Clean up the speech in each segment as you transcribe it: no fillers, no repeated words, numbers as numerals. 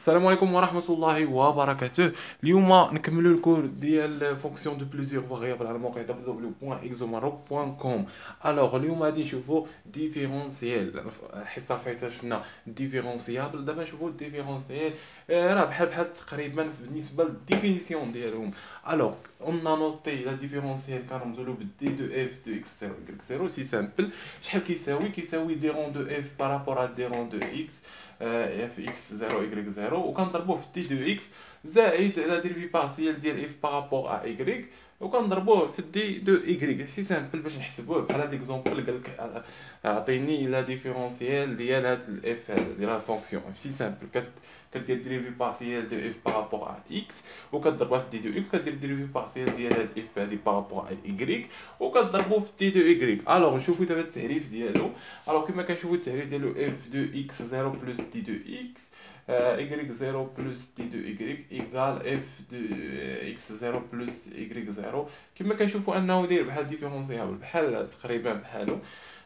السلام عليكم ورحمة الله وبركاته. اليوم نكملوا الكور ديال فونكسيون دو بليزيور فاريابل على موقع www.exomaro.com. الوغ اليوم غادي نشوفوا ديفيرونسيال. الحصة الفايتة شفنا ديفيرونسيابل، دابا نشوفوا ديفيرونسيال. راه بحال تقريبا بالنسبة للديفينيسيون ديالهم. الوغ اون نوتي لا ديفيرونسيال كنرمزولو بالدي دو اف دو اكس 0 y 0. سي سامبل. شحال كيساوي دي رون دو اف بارابور ا دي رون دو اكس اف اكس 0 y 0، وكنضربوه في دي دو اكس زائد لا ديريفي بارسيال ديال اف بارابور ا y، وكنضربوه في دي دو y. سي سامبل باش نحسبوه بحال هاد ليكزومبل قال لك اعطيني لا ديفيرونسيال ديال هاد الاف ديال لا فونكسيون. سي سامبل كدير ديريفي بارسيال دو اف بارابور ا اكس وكضربها في دي دو اكس، كدير ديريفي بارسيال ديال هاد اف هادي بارابور ا y وكضربوه في دي دو y. الوغ نشوفو دابا التعريف ديالو. الوغ كما كنشوفو التعريف ديالو اف دو اكس 0 بلس دي دو اكس y0 plus d de y égale f de x0 plus y0. كما كنشوفوا انه داير بحال ديفيرونسيابل، بحال تقريبا بحالو.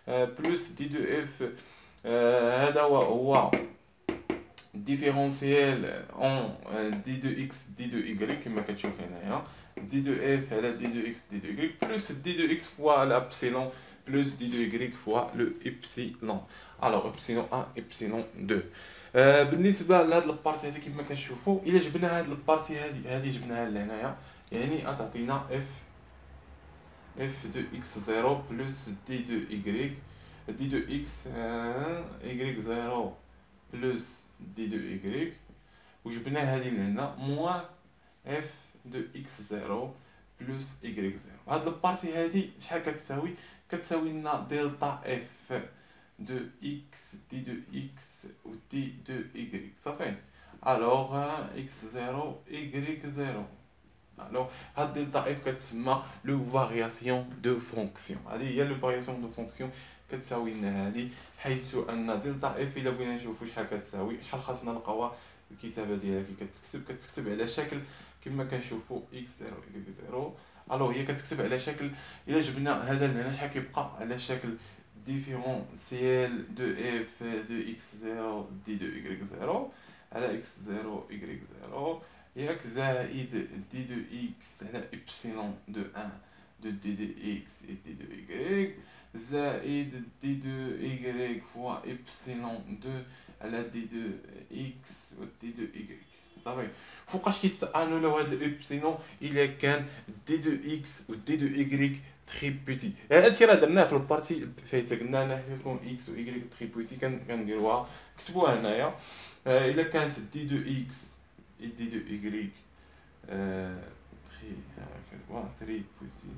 بلس دي دو اف، هذا هو ديفيرونسيال اون دي دو اكس دي دو y كما كتشوف هنايا. دي دو اف على دي دو اكس دي دو y بلس دي دو اكس فوا l'epsilon plus دي دو y فوا لو epsilon. الوغ epsilon 1 epsilon 2. بالنسبه لهاد البارتي هادي كما كنشوفوا، الا جبنا هاد البارتي هادي جبناها لهنايا، يعني غتعطينا اف دو اكس 0 بلس دي دو y دي دو اكس y0 بلس دي دو y، وجبنا هادي لهنا موان اف دو اكس 0 بلس y0. هاد البارتي هادي شحال كتساوي لنا دلتا اف دو اكس دي دو اكس و دي دو y صافي. الوغ اكس 0 y0. الوغ هاد دلتا اف كتسمى لو فارياسيون دو فونكسيون. هادي هي لو فارياسيون دو فونكسيون كتساوي لنا هادي، حيث ان دلتا اف الا بغينا نشوفو شحال كتساوي، شحال خاصنا نلقاوها الكتابه ديالها كي كتكتب على شكل كما كنشوفو x0 y0. الوغ هي كتكتب على شكل، الا جبنا هذا لهنا شحال كيبقى على شكل ديفيرونسيال دو اف دو x0 دي دو y0 على x0 y0 ياك زائد دي دو x على epsilon دو 1 دو دي دو x et دي دو y زائد دي دو y فوا epsilon 2 على دي دو x و دي دو y. صافي. فوقاش كيتانولاو هاد الابسيلون الا كان دي دو x و دي دو y تري بوتي. هادشي راه درناه في البارتي فايته، قلنا انا حيت تكون x و y تري بوتي كنديروها، كتبوها هنايا. الا كانت دي دو x et دي دو y تري بوتي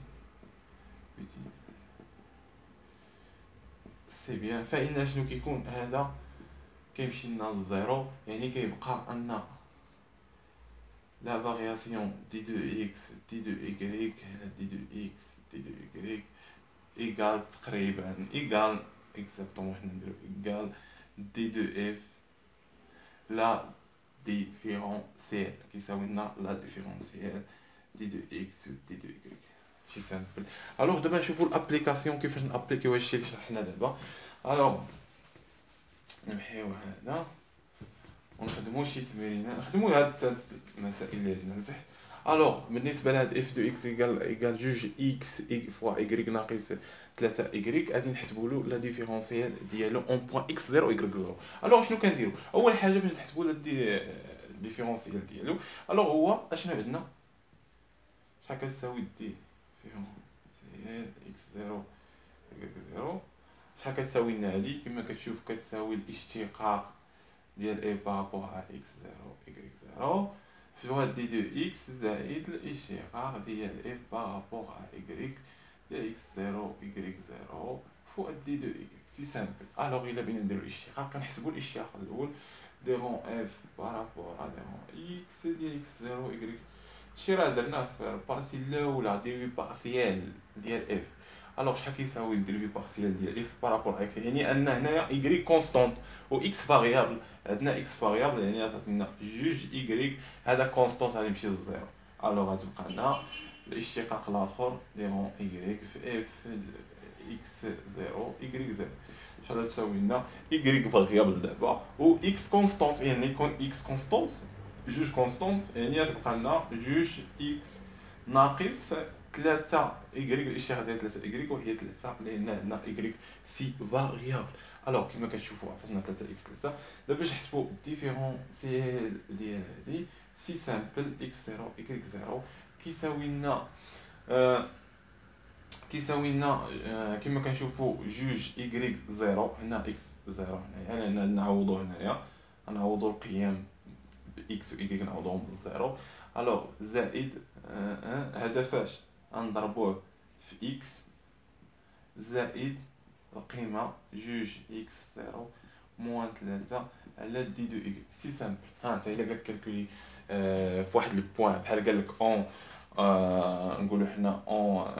سي بيان، فإن شنو كيكون هذا كيمشي لنا للزيرو، يعني كيبقى ان لا فارياسيون دي دو x دي دو y على دي دو x دي دو y ايكال تقريبا ايكال اكزاكتومون، حنا نديرو ايكال دي دو اف لا ديفيرونسيال كيساوي لنا لا ديفيرونسيال دي دو اكس و دي دو y. شي سامبل. الوغ دابا نشوفو الابليكاسيون كيفاش نابليكيو هادشي اللي شرحنا دابا. الوغ نمحيو هذا ونخدمو شي تمرينات، نخدمو هاد المسائل اللي عندنا لتحت. الوغ بالنسبه لهاد اف دو اكس ايكال جوج اكس فوا ايكغيك ناقص 3 ايكغيك، غادي نحسبوا له لا ديفيرونسيال ديالو اون بوين اكس 0 y 0. الوغ شنو كنديرو؟ اول حاجه باش نحسبوا لا ديفيرونسيال ديالو، الوغ هو اشنو عندنا؟ شحال كتساوي ديفيرونسيال اكس 0 y 0؟ شحال كتساوي لنا هادي؟ كما كتشوف كتساوي الاشتقاق ديال اي بارابور ا اكس 0 y 0 فوا دي دو اكس زائد الاشتقاق ديال اف بارابور ا y ديال اكس 0 y 0 فوا دي دو y. سي سامبل. الوغ الا بغينا نديرو الاشتقاق كنحسبو الاشتقاق الاول دي رون اف بارابور ا دي رون اكس ديال اكس 0 y. هادشي راه درناه في البارتي الاولى ديريفي بارسيال ديال اف. الوغ شحال كيساوي الديريفي بارسيال ديال اف بارابور اكس؟ يعني ان هنايا y كونستونط و اكس فاريابل، عندنا اكس فاريابل يعني غتعطينا جوج y، هذا كونستونط غادي يمشي للزيرو. الوغ غتبقى لنا الاشتقاق الاخر ديرون y في اف اكس زيرو ايكغيك زيرو. شحال تساوي لنا ايكغيك فاريابل دابا و اكس كونستونت، يعني يكون اكس كونستونت جوج كونستونت، يعني تبقى لنا جوج اكس ناقص 3 ايكغيك. الاشاره ديال 3 ايكغيك وهي 3 لان عندنا ايكغيك سي فاريابل. الوغ كيما كتشوفوا عطاتنا 3 اكس 3. دابا باش نحسبوا الديفيرونسيال ديال هادي سي سامبل اكس زيرو ايكغيك زيرو كيساوي لنا كيما كنشوفوا جوج ايكغيك زيرو. هنا اكس زيرو هنايا لان نعوضو هنايا، نعوضو القيم اكس و ايكغيك نعوضوهم بالزيرو. الوغ زائد هذا فاش غنضربوه في اكس زائد القيمه جوج اكس زيرو موان 3 على دي دو ايكغيك. سي سامبل. ها انت الا قالك كالكولي في واحد لو بوين بحال قالك اون نقولوا حنا اون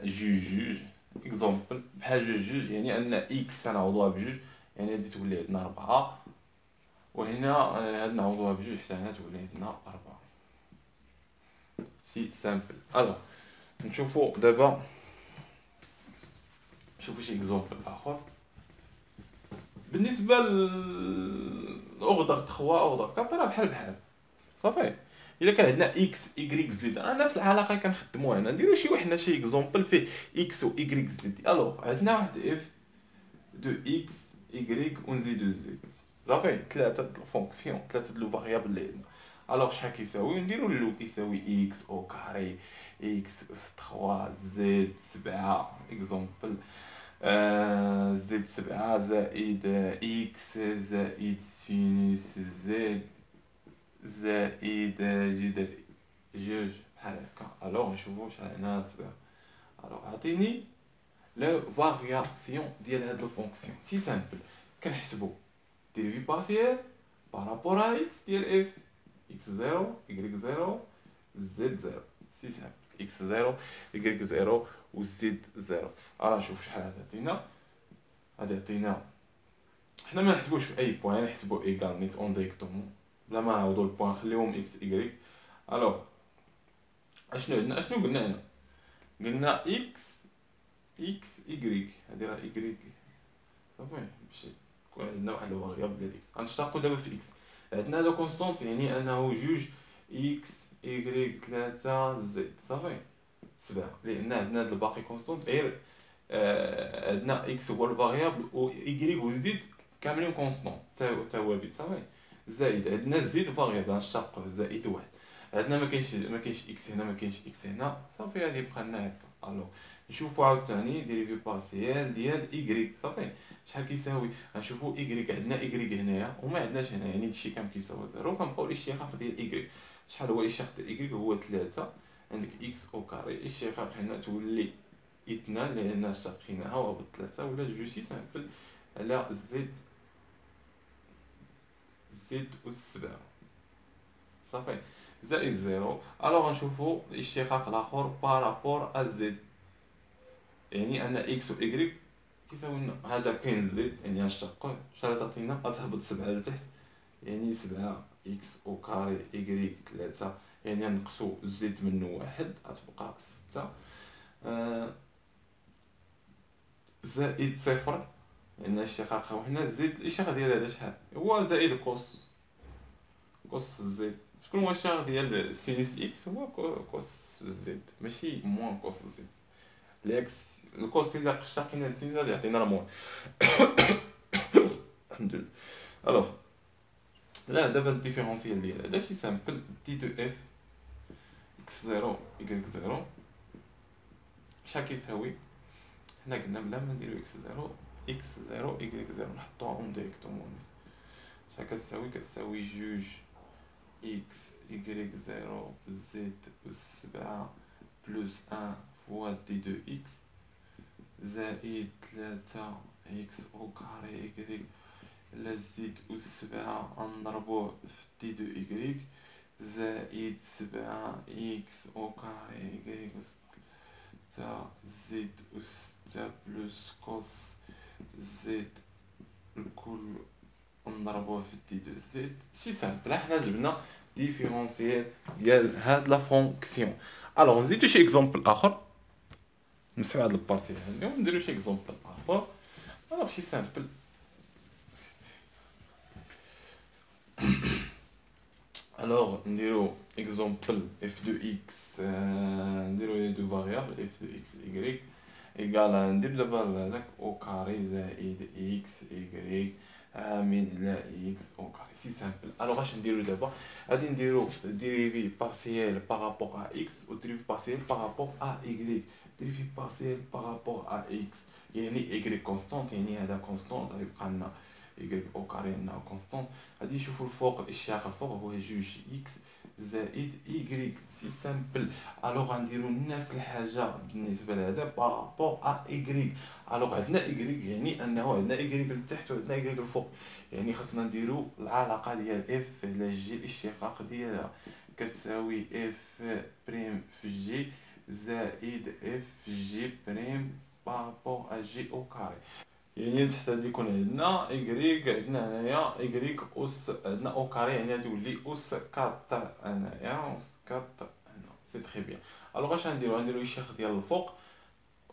جوج اكزومبل بحال جوج يعني ان اكس غنعوضوها بجوج، يعني هادي تولي عندنا 4 وهنا هاد نعوضوها بجوج حتى هنا تولي عندنا 4. سي سامبل. الوغ نشوفوا دابا نشوفوا شي اكزومبل اخر بالنسبه لاوردر 3 اوردر 4 راه بحال بحال صافي. الا كان عندنا اكس ايكغيك زد راه نفس العلاقه كنخدموها هنا، نديرو شي اكزومبل فيه اكس و ايكغيك زد. الوغ عندنا واحد اف دو اكس ايكغيك ونزيدو زد صافي، ثلاثه الفونكسيون ثلاثه لو فاريابل اللي عندنا. الوغ شحال كيساوي؟ نديرو لو كيساوي اكس او كاري اكس اس 3 زد 7 اكزومبل زد 7 زائد اكس زائد سينوس زد زائد جذر جوج بحال هكا. الوغ نشوفو شحال هنا 7. الوغ عطيني لا فارياسيون ديال هاد لو فونكسيون. سي سامبل. كنحسبو ديريفي بارسيال بارابور ا اكس ديال اف اكس زيرو ايكغيك زيرو زد زيرو. سي سامبل. اكس زيرو ايكغيك زيرو و زد زيرو. نشوف شحال هاد عطينا. هادي عطينا حنا ما نحسبوش في اي بوين، نحسبو ايكال نيت اون ديريكتومون بلا ما نعوضو البوين نخليوهم اكس ايكغيك. الوغ اشنو عندنا؟ اشنو قلنا هنا؟ قلنا اكس ايكغيك. هادي راه ايكغيك صافي باش يكون عندنا واحد الفاريابل ديال اكس. غنشتقو دابا في اكس. عندنا لو كونستونط يعني انه جوج اكس ايكغيك 3 زد صافي 7 لان عندنا هاد الباقي كونستونط غير عندنا اكس هو الفاريابل و ايكغيك و زد كاملين كونستونط ثوابت صافي. زائد عندنا زد فاريابل غنشتقوه زائد واحد. عندنا ما كاينش اكس هنا ما كاينش اكس هنا صافي غادي يبقى لنا هكا. الوغ نشوفو عاوتاني ديريفي بارسيال ديال ايكغيك صافي شحال كيساوي. غنشوفو ايكغيك عندنا ايكغيك هنايا وما عندناش هنا يعني هادشي كامل كيساوي زيرو. كنبقاو الاشتقاق ديال ايكغيك. شحال هو الاشتقاق ديال ايكغيك؟ هو 3. عندك اكس او كاري الاشتقاق هنا تولي 2 لان اشتقيناها وهبط 3 ولا جوج. سي سامبل على زد أس 7 صافي زائد زيرو. الوغ غنشوفو الاشتقاق الاخر بارابور ا زد يعني ان اكس و ايكغيك كيساوي لنا هذا كاين زد يعني غنشتقوه. شحال تعطينا؟ غتهبط 7 لتحت يعني 7 اكس او كاري ايكغيك 3 يعني نقصو زد منه واحد غتبقى 6 زائد صفر لان الاشتقاق هو هنا زد. الاشتقاق ديال هذا شحال هو؟ زائد كوس زد. شكون هو الاشتقاق ديال سينوس اكس؟ هو كوس زد ماشي موان كوس زد. العكس الكوس الا اشتقينا السينوس غادي يعطينا موان. الحمد لله. الوغ لا دابا الديفيرونسيال ديال هذا شي سامبل دي دو اف اكس زيرو ايكغيك زيرو شحال كيساوي؟ حنا قلنا بلا ما نديرو اكس زيرو ايكغيك زيرو نحطوها اون ديريكتومون. شحال كتساوي جوج اكس ايكغيك زيرو زد أس 7 بلوس 1 فوا دي دو اكس زائد 3 اكس او كاري ايكغيك على زد أس 7 غنضربوه في دي دو ايكغيك زائد 7 اكس او كاري ايكغيك أس 6 زد أس 6 بلوس كوس زد الكل نضربوه في دي دو زد. سي سامبل. حنا جبنا ديفيرونسيال ديال هاد لا فونكسيون. الوغ نزيدو شي اكزومبل اخر نمسحو هاد البارتي هادي ونديرو شي اكزومبل اخر. انا ماشي سامبل. الوغ نديرو اكزومبل اف دو اكس، نديرو لي دو فاريابل اف دو اكس ايكغيك ايكال، ندير دابا هداك او كاري زائد اكس ايكغيك عامل على اكس او كاري. سي سامبل. الوغ اش نديرو دابا؟ غادي نديرو ديريفي بارسيال بارابور ا اكس و ديريفي بارسيال بارابور ا ايكغيك. ديريفي بارسيال بارابور ا اكس يعني ايكغيك كونستونت، يعني هذا كونستونت غادي يبقى لنا ايكغيك او كاري لنا كونستونت. غادي نشوفو الفوق، الاشتقاق الفوق هو جوج اكس زائد ايكغيك. سي سامبل. الوغ غنديرو نفس الحاجه بالنسبه لهذا بارابور ا ايكغيك. الوغ عندنا ايكغيك يعني انه عندنا ايكغيك لتحت وعندنا ايكغيك الفوق، يعني خاصنا نديرو العلاقه ديال اف على جي، الاشتقاق ديالها كتساوي اف بريم في جي زائد اف جي بريم بارابور ا جي او كاري. يعني لتحت غادي يكون عندنا ايكغيك، عندنا هنايا ايكغيك اس، عندنا او كاري يعني غتولي اس كات هنايا اس كات هنا. سي تري بيان. الوغ اش غنديرو؟ غنديرو الشيخ ديال الفوق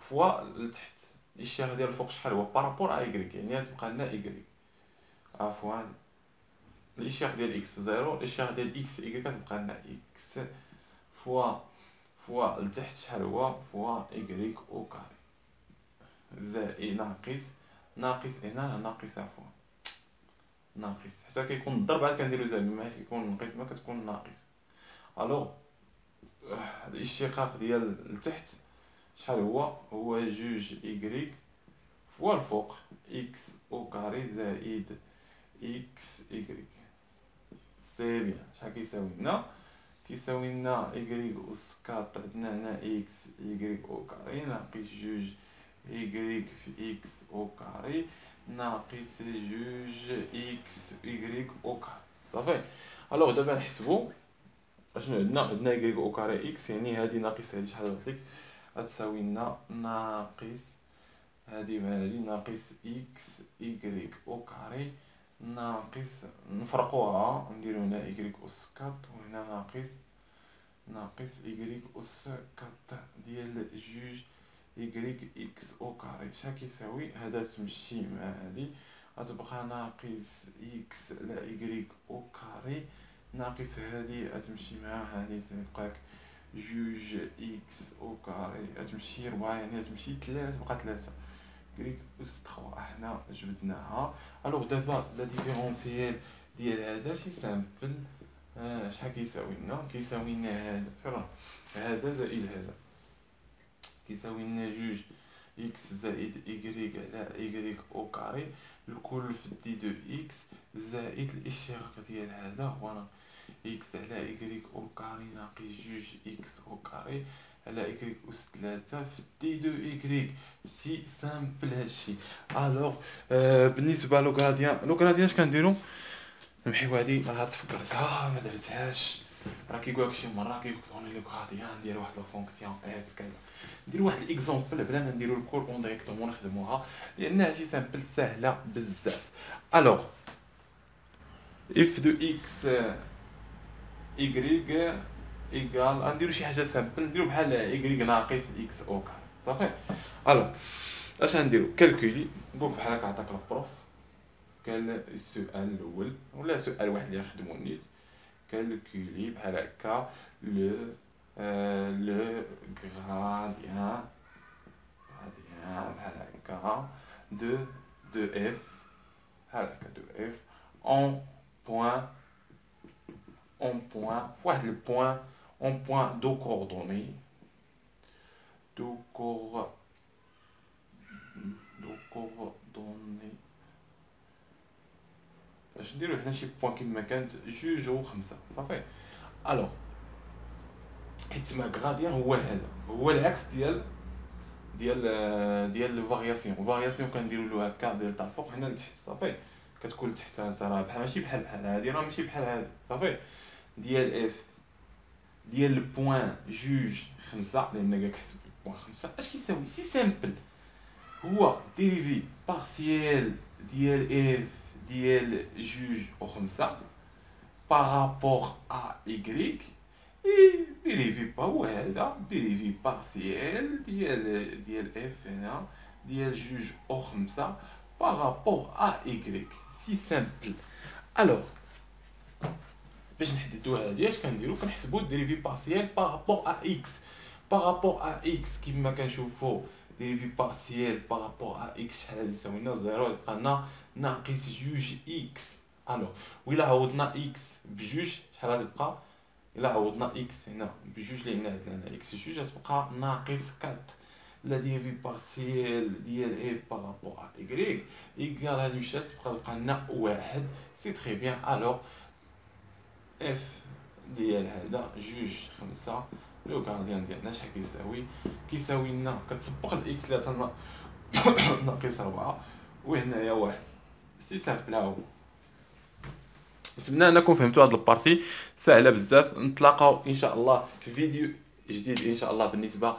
فوا لتحت. الشيخ ديال الفوق شحال هو؟ بارابور ا ايكغيك، يعني غتبقى لنا ايكغيك، عفوا الاشتقاق ديال اكس زيرو، الاشتقاق ديال اكس ايكغيك غتبقى لنا اكس فوا لتحت شحال هو؟ فوا ايكغيك او كاري زائد ناقص هنا ناقص، عفوا ناقص حتى كيكون الضرب عاد كنديرو زائد، ملي كيكون ناقص ما كتكون ناقص. الوغ الاشتقاق ديال التحت شحال هو؟ هو جوج ايكغيك فوا الفوق اكس او كاري زائد اكس ايكغيك. سي بيان. شحال كيساوي لنا؟ كيساوي لنا ايكغيك اس كات، عندنا هنا اكس ايكغيك او كاري ناقص جوج ايكغيك في اكس او كاري ناقص جوج اكس ايكغيك او كاري. صافي. الوغ دابا نحسبو اشنو عندنا. عندنا ايكغيك او كاري اكس، يعني هادي ناقص هادي شحال غتعطيك؟ غتساوي لنا ناقص هادي مع هادي ناقص اكس ايكغيك او كاري ناقص، نفرقوها نديرو هنا ايكغيك اس كات وهنا ناقص ايكغيك اس كات ديال جوج ايكغيك اكس او كاري. شحال كيساوي؟ هذا تمشي مع هادي غتبقى ناقص اكس على ايكغيك او كاري ناقص هادي غتمشي مع هادي تبقاك جوج اكس او كاري غتمشي ربعة، يعني غتمشي تلاتة، تبقى تلاتة كريك اس تخوا. حنا جبدناها. الوغ دابا لا ديفيرونسيال ديال هذا شي سامبل. شحال كيساوي لنا؟ كيساوي لنا هذا فرا هذا زائد هذا كيساوي لنا جوج اكس زائد ايكغيك على ايكغيك او كاري الكل في دي دو اكس زائد الاشتقاق ديال هذا هو اكس على ايكغيك او كاري ناقص جوج اكس او كاري على ايكغيك اس تلاتة في دي دو ايكغيك. سي سامبل هادشي. الوغ بالنسبه لو غراديان اش كنديرو؟ نمحيو هادي راه تفكرتها ما درتهاش. راه كيقولك شي مره كيكونوا لي غراديان ندير واحد لا فونكسيون اف كذا، ندير واحد الاكزومبل بلا ما نديرو الكور اون ديريكتومون نخدموها لانها شي سامبل سهله بزاف. الوغ اف دو اكس ايكغيك ايكال غنديرو شي حاجه سامبل، نديرو بحال ايكغيك ناقص اكس او كار. صافي. الوغ اش غنديرو؟ كالكولي بوك بحال هكا عطاك البروف قال السؤال الاول ولا سؤال واحد اللي نخدمو نيت. كالكولي بحال هكا لو غراديان بحال هكا دو اف بحال هكا دو اف اون بوين فواحد البوين اون بوين دو كوردوني باش نديرو هنا شي بوين كيما كانت جوج و خمسة. صافي. الوغ حيت تما غراديان هو هذا هو العكس ديال الفارياسيون كنديرو له هكا ديال تاع الفوق هنا لتحت. صافي. كتكون لتحت انت راه بحال ماشي بحال هادي، راه ماشي بحال هادي. صافي. ديال اف ديال البوين جوج خمسة لان كاع كحسب البوين خمسة اش كيساوي؟ سي سامبل. هو ديريفي بارسيال ديال اف ديال جوج و خمسة بارابور ا ايكغيك ديريفي با هو هذا، ديريفي بارسيال ديال اف هنا ديال جوج او خمسة بارابور ا ايكغيك. سي سامبل. الوغ باش نحددو هادي اش كنديرو؟ كنحسبو الديريفي بارسيال بارابور ا اكس. بارابور ا اكس كيما كنشوفو ديريفي بارسيال بارابور ا اكس شحال غادي يساوي لنا؟ زيرو، يبقى لنا ناقص جوج اكس. الوغ وإلا عوضنا اكس بجوج شحال غتبقى؟ إلا عوضنا إكس هنا بجوج اللي هنا عندنا إكس جوج غتبقى ناقص كات. لا ديريفي بارسيال ديال إف بارابور أ إكغيك إيكال هادي مشات تبقى لنا واحد. سي تخي بيان. ألوغ إف ديال هذا جوج خمسة لو غارديان ديالنا شحال كيساوي؟ كيساوي لنا كتسبق الإكس اللي عطانا ناقص ربعة وهنايا واحد. سي سامبل. هاهو. نتمنى انكم فهمتوا هاد البارتي سهله بزاف. نتلاقاو ان شاء الله في فيديو جديد ان شاء الله بالنسبه